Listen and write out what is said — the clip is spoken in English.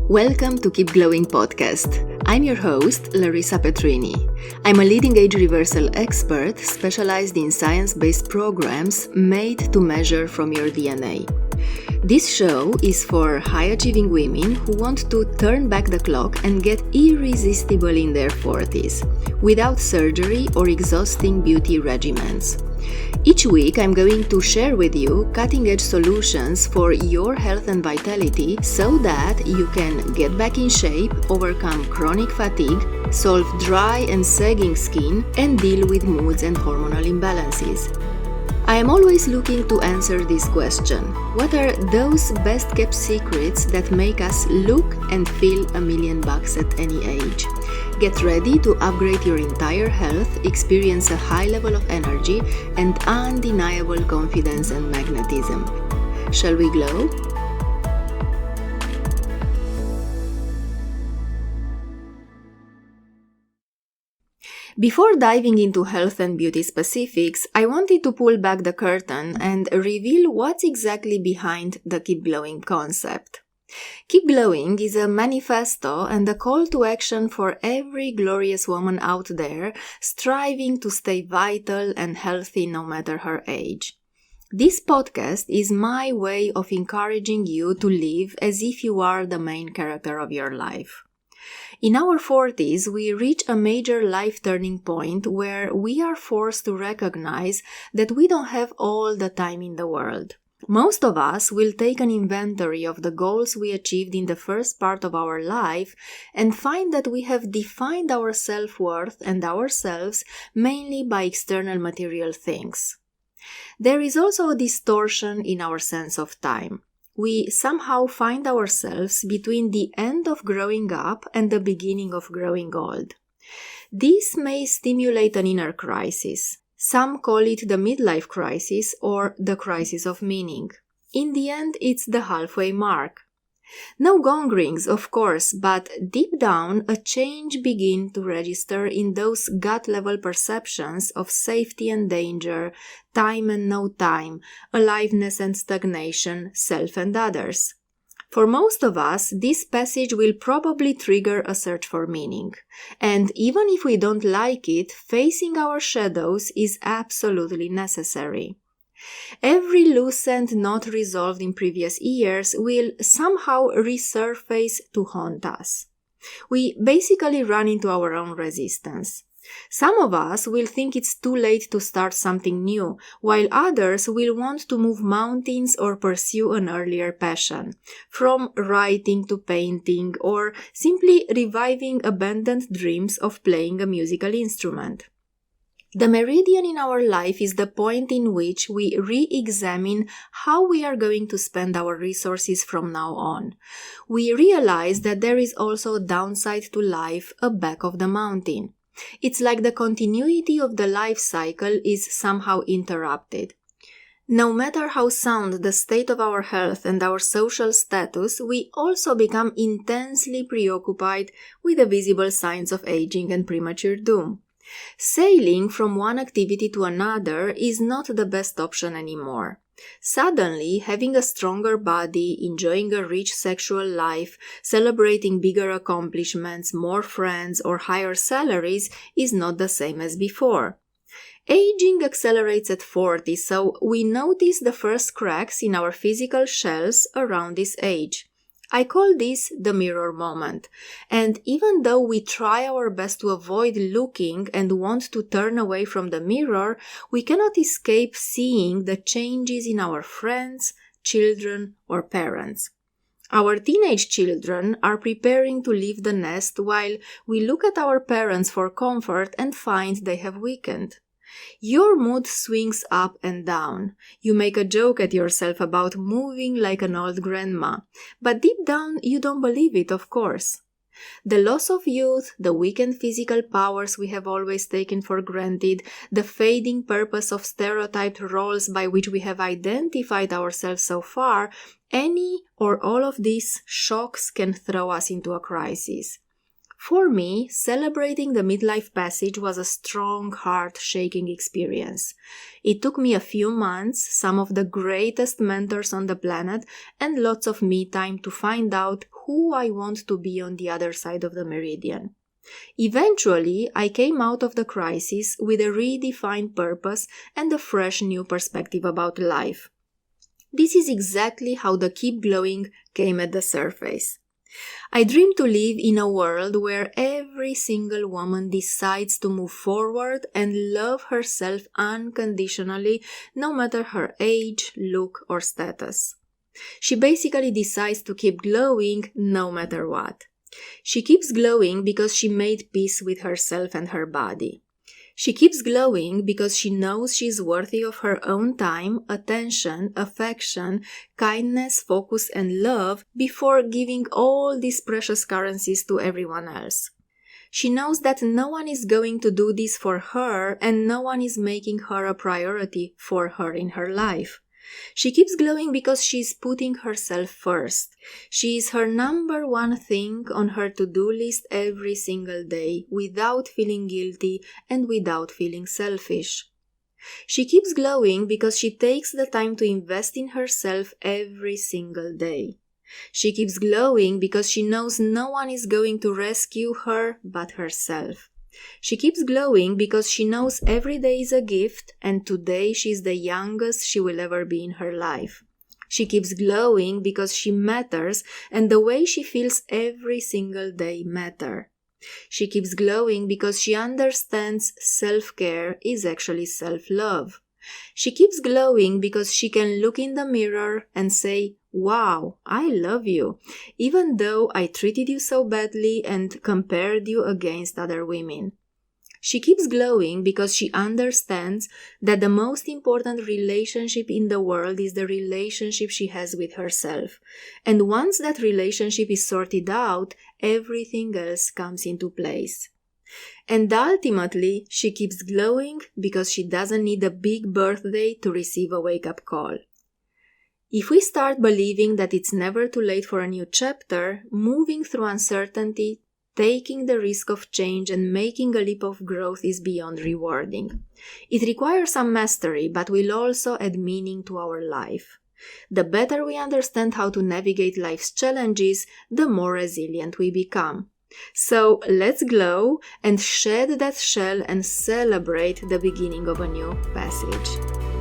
Welcome to Keep Glowing podcast. I'm your host, Larissa Petrini. I'm a leading age reversal expert specialized in science-based programs made to measure from your DNA. This show is for high-achieving women who want to turn back the clock and get irresistible in their 40s, without surgery or exhausting beauty regimens. Each week, I'm going to share with you cutting-edge solutions for your health and vitality so that you can get back in shape, overcome chronic fatigue, solve dry and sagging skin, and deal with moods and hormonal imbalances. I am always looking to answer this question: what are those best-kept secrets that make us look and feel $1,000,000 at any age? Get ready to upgrade your entire health, experience a high level of energy, and undeniable confidence and magnetism. Shall we glow? Before diving into health and beauty specifics, I wanted to pull back the curtain and reveal what's exactly behind the Keep Glowing concept. Keep Glowing is a manifesto and a call to action for every glorious woman out there striving to stay vital and healthy no matter her age. This podcast is my way of encouraging you to live as if you are the main character of your life. In our 40s, we reach a major life turning point where we are forced to recognize that we don't have all the time in the world. Most of us will take an inventory of the goals we achieved in the first part of our life and find that we have defined our self-worth and ourselves mainly by external material things. There is also a distortion in our sense of time. We somehow find ourselves between the end of growing up and the beginning of growing old. This may stimulate an inner crisis. Some call it the midlife crisis or the crisis of meaning. In the end, it's the halfway mark. No gong rings, of course, but deep down, a change begins to register in those gut-level perceptions of safety and danger, time and no time, aliveness and stagnation, self and others. For most of us, this passage will probably trigger a search for meaning. And even if we don't like it, facing our shadows is absolutely necessary. Every loose end not resolved in previous years will somehow resurface to haunt us. We basically run into our own resistance. Some of us will think it's too late to start something new, while others will want to move mountains or pursue an earlier passion, from writing to painting or simply reviving abandoned dreams of playing a musical instrument. The meridian in our life is the point in which we re-examine how we are going to spend our resources from now on. We realize that there is also a downside to life, a back of the mountain. It's like the continuity of the life cycle is somehow interrupted. No matter how sound the state of our health and our social status, we also become intensely preoccupied with the visible signs of aging and premature doom. Sailing from one activity to another is not the best option anymore. Suddenly, having a stronger body, enjoying a rich sexual life, celebrating bigger accomplishments, more friends, or higher salaries is not the same as before. Aging accelerates at 40, so we notice the first cracks in our physical shells around this age. I call this the mirror moment, and even though we try our best to avoid looking and want to turn away from the mirror, we cannot escape seeing the changes in our friends, children, or parents. Our teenage children are preparing to leave the nest while we look at our parents for comfort and find they have weakened. Your mood swings up and down. You make a joke at yourself about moving like an old grandma, but deep down you don't believe it, of course. The loss of youth, the weakened physical powers we have always taken for granted, the fading purpose of stereotyped roles by which we have identified ourselves so far, any or all of these shocks can throw us into a crisis. For me, celebrating the midlife passage was a strong, heart-shaking experience. It took me a few months, some of the greatest mentors on the planet, and lots of me time to find out who I want to be on the other side of the meridian. Eventually, I came out of the crisis with a redefined purpose and a fresh new perspective about life. This is exactly how the Keep Glowing came at the surface. I dream to live in a world where every single woman decides to move forward and love herself unconditionally, no matter her age, look, or status. She basically decides to keep glowing no matter what. She keeps glowing because she made peace with herself and her body. She keeps glowing because she knows she's worthy of her own time, attention, affection, kindness, focus, and love before giving all these precious currencies to everyone else. She knows that no one is going to do this for her and no one is making her a priority for her in her life. She keeps glowing because she's putting herself first. She is her number one thing on her to-do list every single day without feeling guilty and without feeling selfish. She keeps glowing because she takes the time to invest in herself every single day. She keeps glowing because she knows no one is going to rescue her but herself. She keeps glowing because she knows every day is a gift and today she's the youngest she will ever be in her life. She keeps glowing because she matters and the way she feels every single day matter. She keeps glowing because she understands self-care is actually self-love. She keeps glowing because she can look in the mirror and say, "Wow, I love you," even though I treated you so badly and compared you against other women. She keeps glowing because she understands that the most important relationship in the world is the relationship she has with herself. And once that relationship is sorted out, everything else comes into place. And ultimately, she keeps glowing because she doesn't need a big birthday to receive a wake-up call. If we start believing that it's never too late for a new chapter, moving through uncertainty, taking the risk of change and making a leap of growth is beyond rewarding. It requires some mastery, but will also add meaning to our life. The better we understand how to navigate life's challenges, the more resilient we become. So let's glow and shed that shell and celebrate the beginning of a new passage.